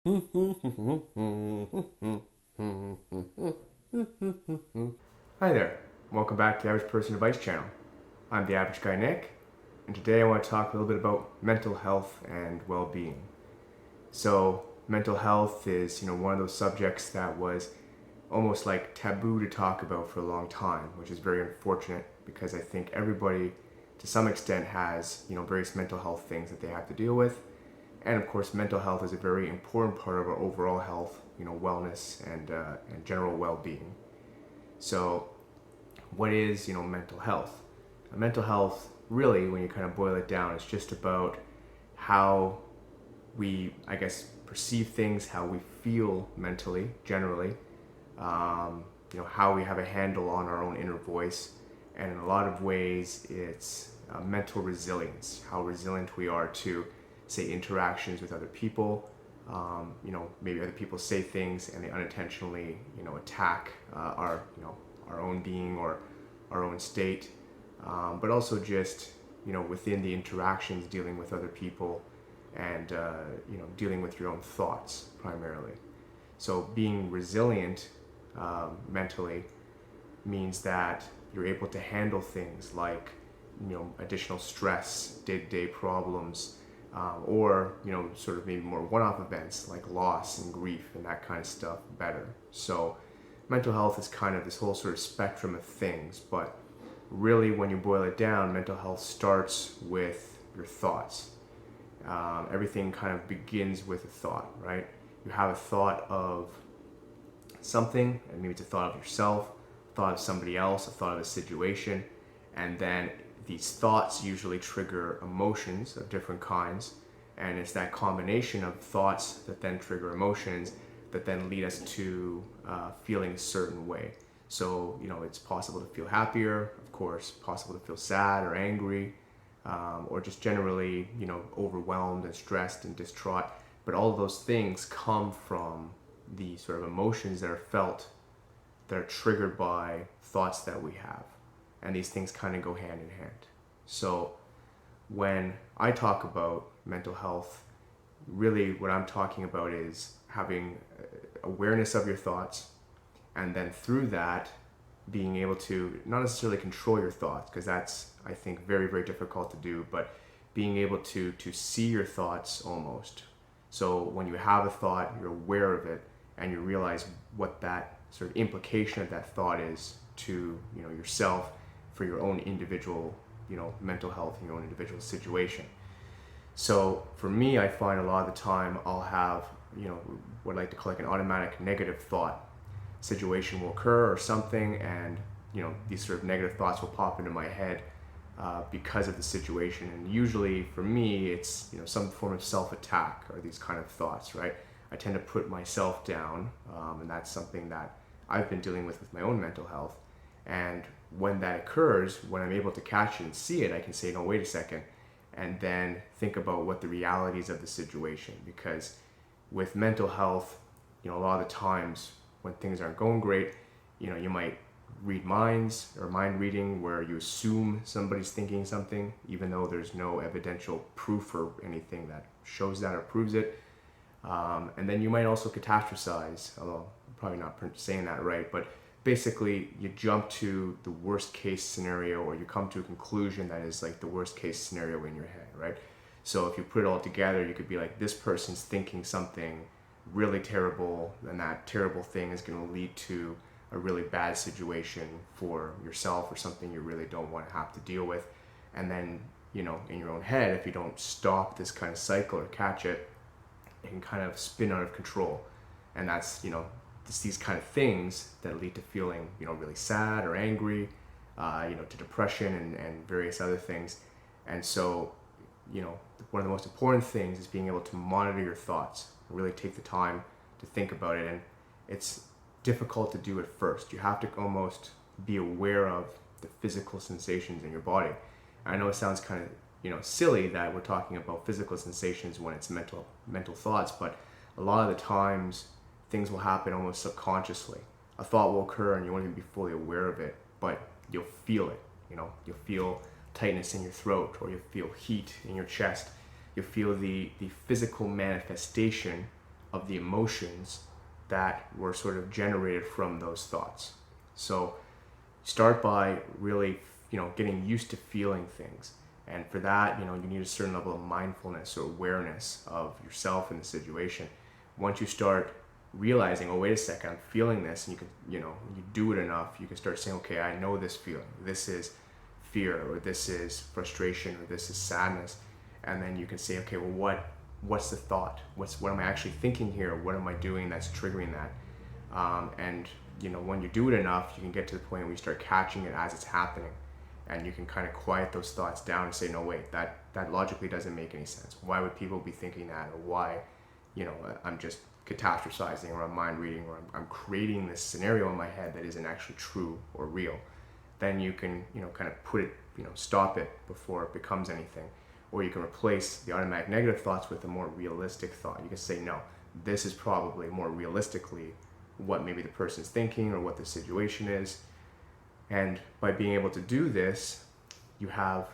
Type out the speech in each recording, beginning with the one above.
Hi there, welcome back to the Average Person Advice Channel. I'm the Average Guy Nick, and today I want to talk a little bit about mental health and well-being. So, mental health is, one of those subjects that was almost like taboo to talk about for a long time, which is very unfortunate because I think everybody, to some extent, has, various mental health things that they have to deal with. And of course, mental health is a very important part of our overall health, wellness and general well-being. So, what is, mental health? Mental health, really, when you kind of boil it down, is just about how we, I guess, perceive things, how we feel mentally, generally, how we have a handle on our own inner voice, and in a lot of ways, it's mental resilience, how resilient we are to, say, interactions with other people. Maybe other people say things and they unintentionally, attack our own being or our own state, but also just, within the interactions, dealing with other people and, dealing with your own thoughts primarily. So being resilient mentally means that you're able to handle things like, additional stress, day-to-day problems, or sort of maybe more one-off events like loss and grief and that kind of stuff better. So mental health is kind of this whole sort of spectrum of things, but really when you boil it down, mental health starts with your thoughts. Everything kind of begins with a thought, right? You have a thought of something, and maybe it's a thought of yourself, a thought of somebody else, a thought of a situation, and then these thoughts usually trigger emotions of different kinds, and it's that combination of thoughts that then trigger emotions that then lead us to feeling a certain way. So, it's possible to feel happier, of course, possible to feel sad or angry, or just generally, overwhelmed and stressed and distraught. But all of those things come from the sort of emotions that are felt, that are triggered by thoughts that we have. And these things kind of go hand in hand. So when I talk about mental health, really what I'm talking about is having awareness of your thoughts, and then through that being able to not necessarily control your thoughts, because that's, I think, very, very difficult to do, but being able to see your thoughts almost. So when you have a thought, you're aware of it, and you realize what that sort of implication of that thought is to, yourself, for your own individual, mental health, your own individual situation. So for me, I find a lot of the time I'll have, what I like to call like an automatic negative thought. Situation will occur or something, and these sort of negative thoughts will pop into my head because of the situation. And usually for me, it's some form of self-attack or these kind of thoughts, right? I tend to put myself down, and that's something that I've been dealing with my own mental health. And when that occurs, when I'm able to catch it and see it, I can say, no, wait a second, and then think about what the realities of the situation. Because with mental health, a lot of the times when things aren't going great, you might read minds or mind reading where you assume somebody's thinking something, even though there's no evidential proof or anything that shows that or proves it. And then you might also catastrophize, although I'm probably not saying that right, but basically you jump to the worst case scenario, or you come to a conclusion that is like the worst case scenario in your head, right? So if you put it all together, you could be like, this person's thinking something really terrible, and that terrible thing is going to lead to a really bad situation for yourself or something you really don't want to have to deal with. And then, in your own head, if you don't stop this kind of cycle or catch it, it can kind of spin out of control. And that's, it's these kind of things that lead to feeling, really sad or angry, to depression and various other things. And so, one of the most important things is being able to monitor your thoughts, really take the time to think about it. And it's difficult to do at first. You have to almost be aware of the physical sensations in your body. I know it sounds kind of, silly that we're talking about physical sensations when it's mental thoughts, but a lot of the times things will happen almost subconsciously. A thought will occur and you won't even be fully aware of it, but you'll feel it. You'll feel tightness in your throat, or you'll feel heat in your chest. You'll feel the physical manifestation of the emotions that were sort of generated from those thoughts. So start by really, getting used to feeling things. And for that, you need a certain level of mindfulness or awareness of yourself and the situation. Once you start realizing, oh, wait a second, I'm feeling this, and you can, you do it enough, you can start saying, okay, I know this feeling. This is fear, or this is frustration, or this is sadness. And then you can say, okay, well, what's the thought? What am I actually thinking here? What am I doing that's triggering that? And when you do it enough, you can get to the point where you start catching it as it's happening, and you can kind of quiet those thoughts down and say, no, wait, that logically doesn't make any sense. Why would people be thinking that? Or why, I'm just catastrophizing, or I'm mind reading, or I'm creating this scenario in my head that isn't actually true or real. Then you can, kind of put it, stop it before it becomes anything. Or you can replace the automatic negative thoughts with a more realistic thought. You can say, no, this is probably more realistically what maybe the person's thinking or what the situation is. And by being able to do this, you have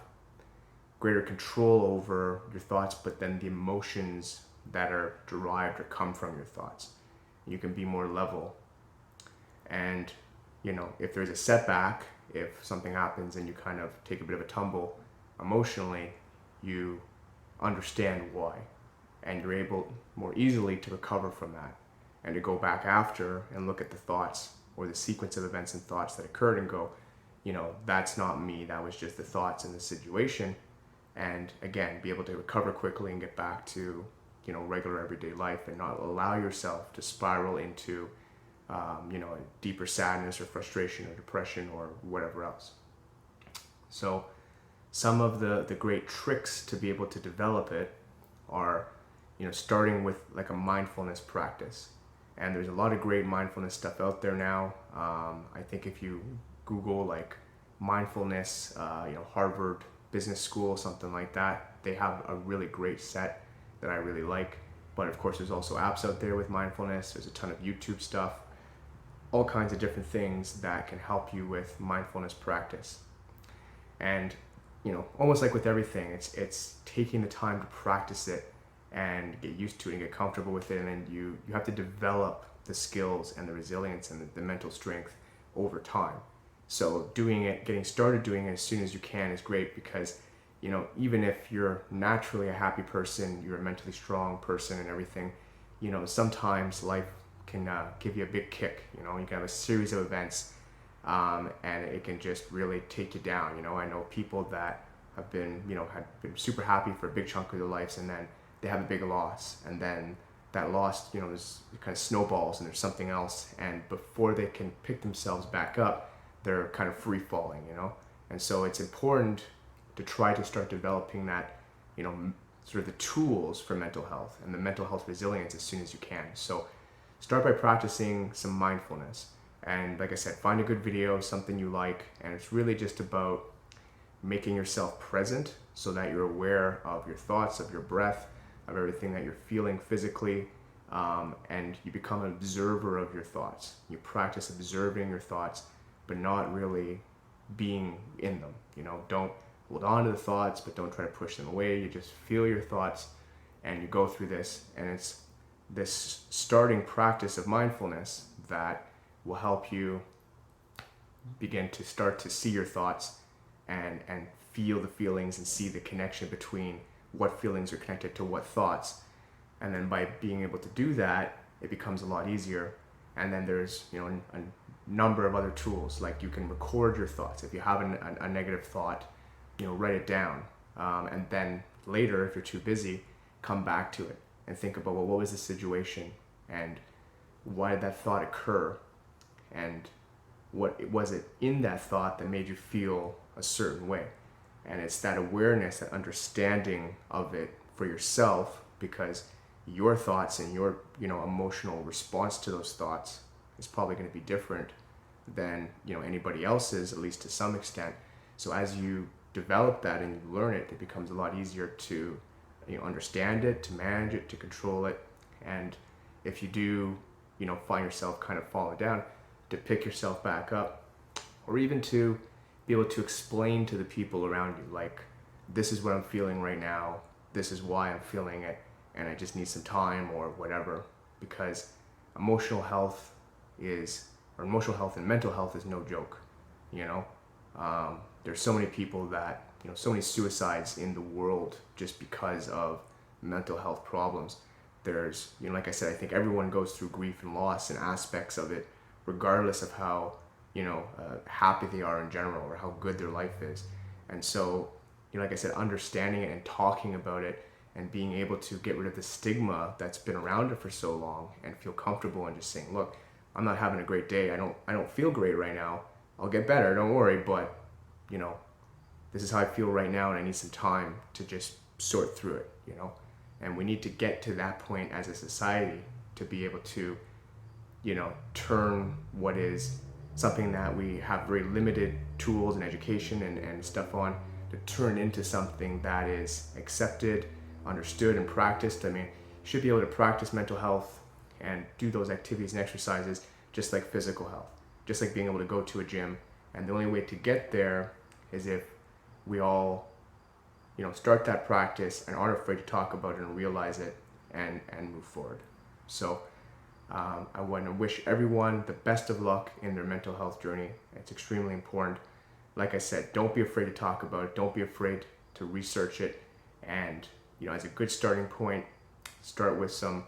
greater control over your thoughts, but then the emotions that are derived or come from your thoughts. You can be more level. And, if there's a setback, if something happens and you kind of take a bit of a tumble emotionally, you understand why. And you're able more easily to recover from that, and to go back after and look at the thoughts or the sequence of events and thoughts that occurred and go, that's not me, that was just the thoughts in the situation. And again, be able to recover quickly and get back to, regular everyday life, and not allow yourself to spiral into, a deeper sadness or frustration or depression or whatever else. So some of the great tricks to be able to develop it are, starting with like a mindfulness practice. And there's a lot of great mindfulness stuff out there now. I think if you Google like mindfulness, Harvard Business School, something like that, they have a really great set that I really like. But of course, there's also apps out there with mindfulness. There's a ton of YouTube stuff, all kinds of different things that can help you with mindfulness practice. And, almost like with everything, it's taking the time to practice it and get used to it and get comfortable with it. And then you have to develop the skills and the resilience and the mental strength over time. So getting started doing it as soon as you can is great, because, even if you're naturally a happy person, you're a mentally strong person and everything, sometimes life can give you a big kick. You can have a series of events, and it can just really take you down. I know people that have been, had been super happy for a big chunk of their lives, and then they have a big loss, and then that loss, there's kind of snowballs and there's something else, and before they can pick themselves back up, they're kind of free falling, And so it's important to try to start developing that, sort of the tools for mental health and the mental health resilience as soon as you can. So start by practicing some mindfulness. And like I said, find a good video, something you like, and it's really just about making yourself present so that you're aware of your thoughts, of your breath, of everything that you're feeling physically, and you become an observer of your thoughts. You practice observing your thoughts, but not really being in them. Don't hold on to the thoughts, but don't try to push them away. You just feel your thoughts, and you go through this, and it's this starting practice of mindfulness that will help you begin to start to see your thoughts and feel the feelings and see the connection between what feelings are connected to what thoughts. And then by being able to do that, it becomes a lot easier. And then there's a number of other tools, like you can record your thoughts. If you have a negative thought, write it down, and then later, if you're too busy, come back to it and think about, well, what was the situation, and why did that thought occur, and what was it in that thought that made you feel a certain way. And it's that awareness, that understanding of it for yourself, because your thoughts and your emotional response to those thoughts is probably going to be different than anybody else's, at least to some extent. So as you develop that and you learn it, it becomes a lot easier to understand it, to manage it, to control it. And if you do find yourself kind of falling down, to pick yourself back up, or even to be able to explain to the people around you, like, this is what I'm feeling right now, this is why I'm feeling it, and I just need some time or whatever. because emotional health is, or emotional health and mental health is no joke. You know, there's so many people that, so many suicides in the world just because of mental health problems. There's, like I said, I think everyone goes through grief and loss and aspects of it, regardless of how, happy they are in general or how good their life is. And so, like I said, understanding it and talking about it and being able to get rid of the stigma that's been around it for so long and feel comfortable and just saying, look, I'm not having a great day. I don't feel great right now. I'll get better, don't worry, but this is how I feel right now and I need some time to just sort through it, And we need to get to that point as a society to be able to, turn what is something that we have very limited tools and education and stuff on, to turn into something that is accepted, understood, and practiced. I mean, you should be able to practice mental health and do those activities and exercises just like physical health, just like being able to go to a gym. And the only way to get there is if we all, start that practice and aren't afraid to talk about it and realize it and move forward. So I want to wish everyone the best of luck in their mental health journey. It's extremely important. Like I said, don't be afraid to talk about it. Don't be afraid to research it. And, as a good starting point, start with some,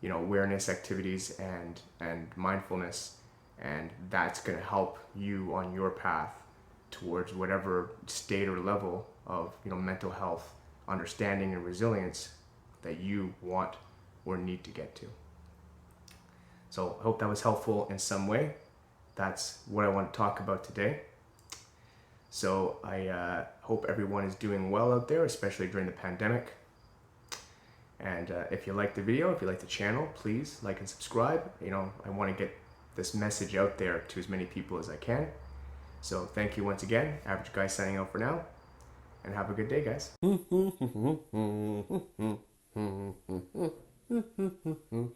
awareness activities and mindfulness. And that's going to help you on your path towards whatever state or level of, mental health, understanding, and resilience that you want or need to get to. So I hope that was helpful in some way. That's what I want to talk about today. So I hope everyone is doing well out there, especially during the pandemic. And if you like the video, if you like the channel, please like and subscribe. I want to get this message out there to as many people as I can. So thank you once again. Average Guy signing out for now. And have a good day, guys.